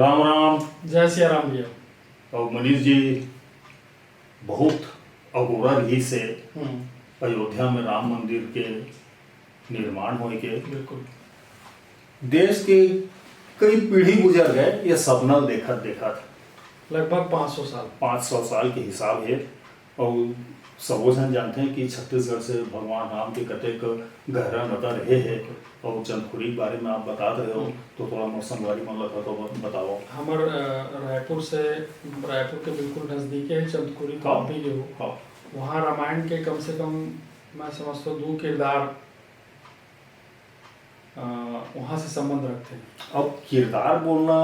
राम राम। जय सिया राम भैया। और मनीष जी, बहुत अगोरा ही से अयोध्या में राम मंदिर के निर्माण होने के बिल्कुल देश के कई पीढ़ी गुजर गए। ये सपना देखत देखत लगभग 500 साल 500 साल के हिसाब है। और सबो जन जानते हैं कि छत्तीसगढ़ से भगवान राम के कतेक गहरा नाता रहे है। और चंदखुरी के बारे में आप बता रहे हो तो थोड़ा मोर संगवारी मन लगा तो बताओ। हमार रायपुर के बिल्कुल नज़दीक है चंदखुरी तो आप भी जो हाँ, वहाँ रामायण के कम से कम मैं समझता हूँ 2 किरदार वहाँ से संबंध रखते हैं। अब किरदार बोलना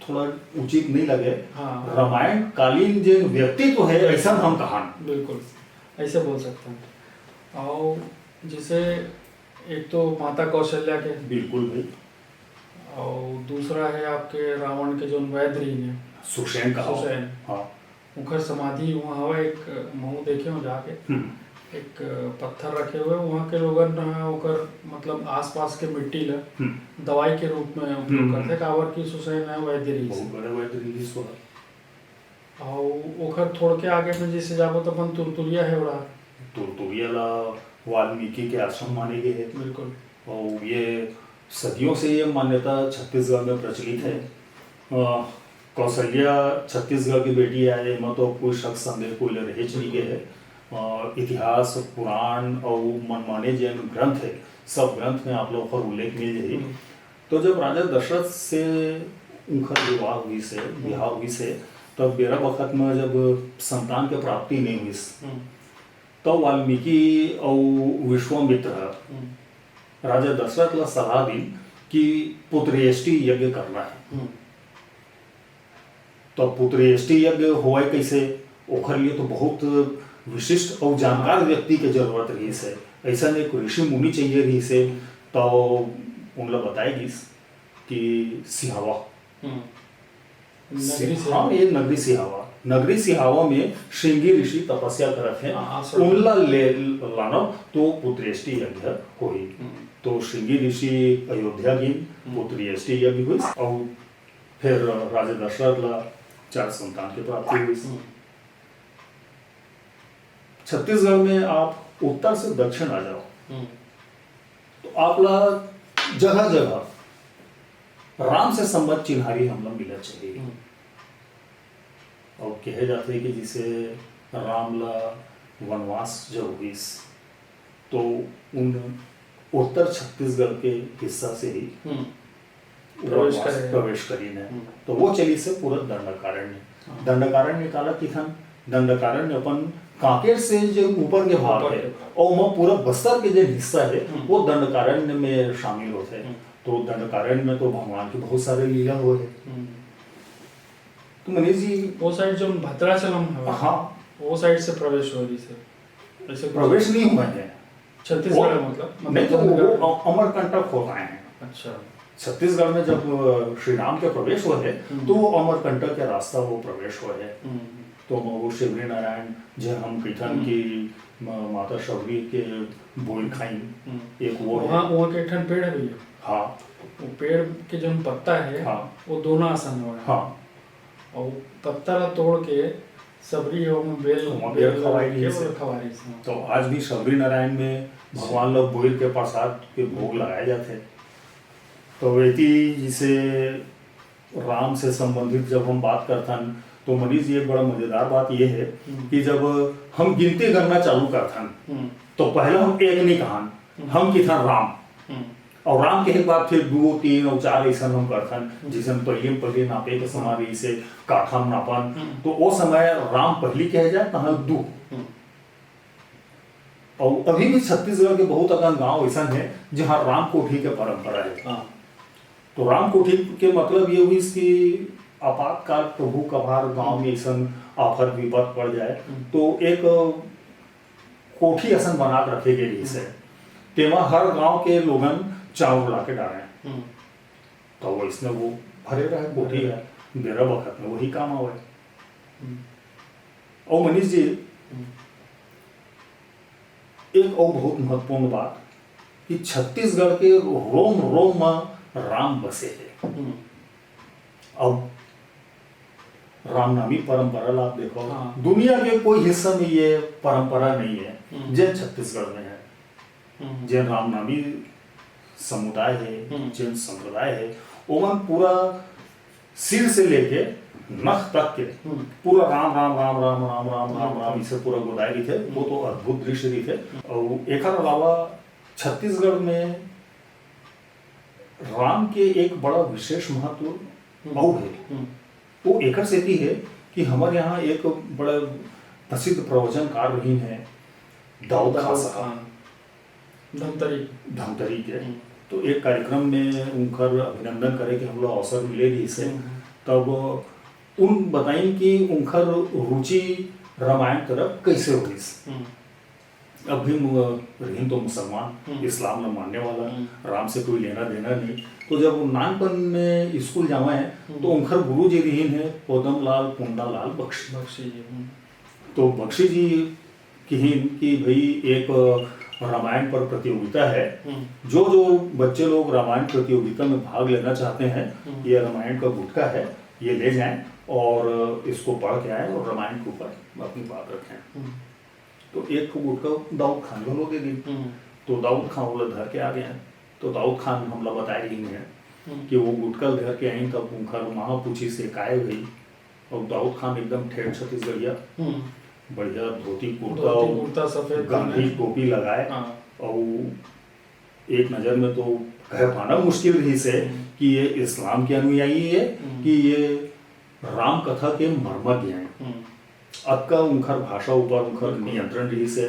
थोड़ा उचित नहीं लगे। हाँ, रामायण कालीन जो व्यक्ति तो है ऐसा हम कहान बिल्कुल ऐसे बोल सकते हैं। और जैसे एक तो माता कौशल्या के, बिल्कुल भाई, और दूसरा है आपके रावण के जो वैद्री हैं सुषेण का। सुषेण, हाँ, उनकर समाधि वहाँ हवा एक महू देखे हो जाके एक पत्थर रखे हुए वहाँ के लोगन ओकर मतलब आसपास के मिट्टी ला दवाई के रूप में उपयोग करते काबर की सुषेण है वैद्य रही बहुत बड़े वैद्य रही सो। और ओकर थोड़ के आगे में जैसे जाबो तो अपन तुरतुरिया है बड़ा तुरतुरिया ला वाल्मीकि के आश्रम माने गए हैं। बिल्कुल। और ये सदियों से ये मान्यता छत्तीसगढ़ में प्रचलित है। कौशल्या छत्तीसगढ़ की बेटी है, मैं तो कोई शक संदेह कोई रहे चली गए है। इतिहास पुराण और मनमाने जैन ग्रंथ है, सब ग्रंथ में आप लोग का उल्लेख मिल जाए। तो जब राजा दशरथ से उनका विवाह हुई से तब बेरा वक्त में जब संतान के प्राप्ति नहीं हुई तो वाल्मीकि और विश्वामित्र राजा दशरथ ला सलाह दी कि पुत्रेष्टि यज्ञ करना है। तो पुत्रेष्टि यज्ञ होए कैसे, ओखर लिए तो बहुत विशिष्ट और जानकार व्यक्ति के जरूरत रही से। ऐसा एक ऋषि मुनि चाहिए रही से। तो उन लोग बताएगी कि सिहावा, हाँ ये नगरी सिहावा में श्रृंगी ऋषि तपस्या करत हैं। उनला ले लाना तो पुत्रेष्टि यज्ञ हुई। तो श्रृंगी ऋषि अयोध्या की पुत्रेष्टि यज्ञ हुई और फिर राजा दशरथ ला 4 संतान की प्राप्ति हुई। छत्तीसगढ़ में आप उत्तर से दक्षिण आ जाओ तो आप ला जगह जगह राम से संबंध चिन्हारी हम लोग मिलना चाहिए। और कहे जाते हैं कि जिसे राम ला वनवास जब हुई तो उन उत्तर छत्तीसगढ़ के हिस्सा से ही प्रवेश करी ने। तो वो चली से पूरा दंडकारण्य निकाला कि दंडकारण्य अपन कांकेर से जो ऊपर के भाग है और वहाँ पूरा बस्तर के जो हिस्सा है वो दंडकारण्य में शामिल होते हैं। तो दंडकारण्य में तो भगवान के बहुत सारे लीला हुए हैं। तो मनीष जी वो साइड जो भद्राचलम है, हाँ, वो साइड से प्रवेश हो रही से ऐसे प्रवेश नहीं हुए हैं छत्तीसगढ़ मतलब नहीं तो वो अमरकंटक होता है। अच्छा, छत्तीसगढ़ में जब श्री राम के प्रवेश हुए हैं तो वो अमरकंटक के रास्ता वो प्रवेश हुए हैं। तो वो शिवरी नारायण जो हम कहते की माता शबरी के बोल खाई एक वो वहाँ के ठन पेड़ है भैया। हाँ, वो पेड़ के जो पत्ता है हाँ, वो दोनों आसन हो। हाँ, और पत्ता ला तोड़ के सबरी हो में बेल खवाई। तो आज भी शबरी नारायण में भगवान लोग बोल के प्रसाद के भोग लगाए जाते। तो वैसी जिसे राम से संबंधित जब हम बात करते हैं तो मनीष जी एक बड़ा मजेदार बात यह है कि जब हम गिनती करना चालू करते हैं तो पहले हम एक नहीं कहान, हम कितना राम और राम के बाद फिर 2, 3 और 4 ऐसा हम करते हैं जिसे हम पहले नापे के समय से काठा नापन। तो वो समय राम पहली कहे जाए तहाँ 2। और अभी भी छत्तीसगढ़ के बहुत अगर गांव ऐसा है जहाँ राम कोठी के परंपरा है। तो राम कोठी के मतलब ये हुई कि आपातकाल प्रभु कभार गांव में ऐसा आफत विपद पड़ जाए तो एक कोठी ऐसा बना के रखे गए से तेमा हर गांव के लोगन चावल ला के डाले। तो वो इसमें वो भरे रहे कोठी है बेरा वक्त में वही काम आवे। और मनीष जी एक और बहुत महत्वपूर्ण बात कि छत्तीसगढ़ के रोम रोम में राम बसे है। अब रामनामी परंपरा ला आप देखो, हाँ। दुनिया के कोई हिस्से में ये परंपरा नहीं है, जैन छत्तीसगढ़ में है। जैन रामनामी समुदाय है, जैन संप्रदाय है, ओमन पूरा सिर से लेके नख तक के पूरा राम राम राम राम राम राम राम राम इसे पूरा गोदाई रही थे। वो तो अद्भुत दृश्य रही थे। और एक अलावा छत्तीसगढ़ में राम के एक बड़ा विशेष महत्व और है। वो एक सेती है कि हमारे यहाँ एक बड़ा प्रसिद्ध प्रवचनकार रही है दाऊद खान धमतरी के। तो एक कार्यक्रम में उनकर अभिनंदन करे कि हम लोग अवसर मिले रही से, तब उन बताई कि उनकर रुचि रामायण तरफ कैसे हुई। अब भी रही तो मुसलमान, इस्लाम न मानने वाला, राम से कोई लेना देना नहीं। तो जब वो नानपन में स्कूल जावा है तो उनकर गुरु जी रही है पौदम लाल पुंडा लाल बख्शी जी। तो बख्शी जी कि भाई एक रामायण पर प्रतियोगिता है, जो बच्चे लोग रामायण प्रतियोगिता में भाग लेना चाहते हैं, ये रामायण का गुटका है, ये ले जाएं और इसको पढ़ के आए और रामायण के ऊपर अपनी बात रखें। तो एक गुटका दाऊद खान को दे दी। तो दाऊद खान वो धर के आ गए हैं। तो दाऊद खान हमला बताए रही है कि वो गुटका घर के आई, तब उनका माँ पूछी से काये गई। और दाऊद खान एकदम ठेठ छत्तीसगढ़िया, बढ़िया धोती कुर्ता सफेद गांधी टोपी लगाए, और एक नजर में तो कह पाना मुश्किल रही से कि ये इस्लाम के अनुयायी है कि ये राम कथा के मर्मज्ञ हैं। अक्का उनकर भाषा ऊपर उनकर नियंत्रण रही से,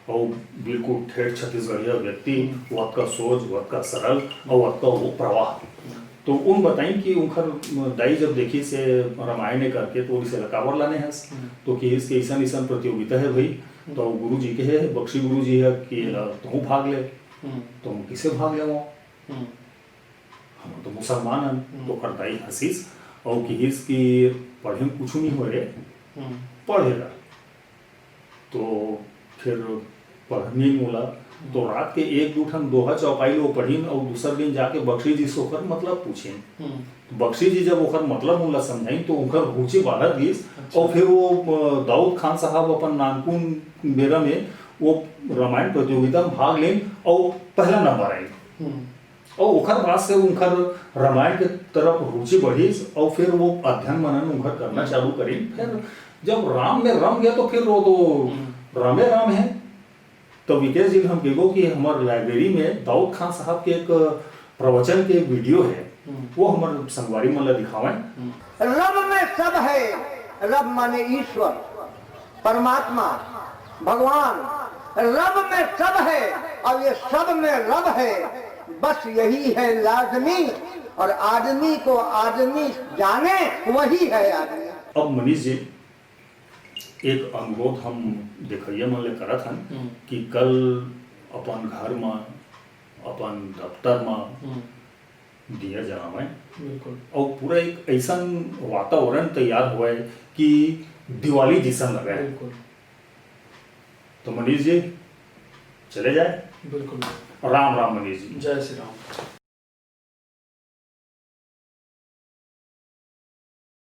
और बिल्कुल ठेठ छत्तीसगढ़िया व्यक्ति, वत का सोच, वत का सरल और वत का वो प्रवाह। तो उन बताई कि उनकर दाई जब देखी से रामायण करके तो इसे लकावर लाने हैं, तो कि इसके ऐसा प्रतियोगिता है भाई। तो गुरु जी के है, बख्शी गुरु जी है कि तुम भाग ले। तो हम किसे भाग ले, हम तो मुसलमान हैं। तो करताई हसीस और कि इसकी पढ़े कुछ नहीं हो रहे, पढ़ेगा। तो फिर पढ़ने बोला, तो रात के एक दो ठन दोहा चौपाई लो पढ़ीन, और दूसर दिन जाके बख्शी जी से ओकर मतलब पूछें। बख्शी जी जब ओकर मतलब उनला समझाई तो उनकर रुचि बढ़त गईस। और फिर वो दाऊद खान साहब अपन नानकुन बेरा में वो रामायण प्रतियोगिता में भाग लें और पहला नंबर आई। और ओकर बाद से उनकर रामायण के तरफ रुचि बढ़ी, और फिर वो अध्ययन मनन उनकर करना चालू करी। फिर जब राम में रम गया तो फिर वो तो रामे राम है। तो विकेश जी हम कहो कि हमारे लाइब्रेरी में दाऊद खान साहब के एक प्रवचन के वीडियो है, वो हमारे संगवारी मन ला दिखावें। रब में सब है, रब माने ईश्वर, परमात्मा, भगवान। रब में सब है और ये सब में रब है, बस यही है लाजमी। और आदमी को आदमी जाने वही है आदमी। अब मनीष जी एक अनुरोध हम देखिए मन ले करत हन कि कल अपन घर में, अपन दफ्तर में दिया जलावे, और पूरा एक ऐसा वातावरण तैयार हुआ है कि दिवाली जैसा लगा है। तो मनीष जी चले जाए। बिल्कुल। राम राम मनीष जी। जय श्री राम।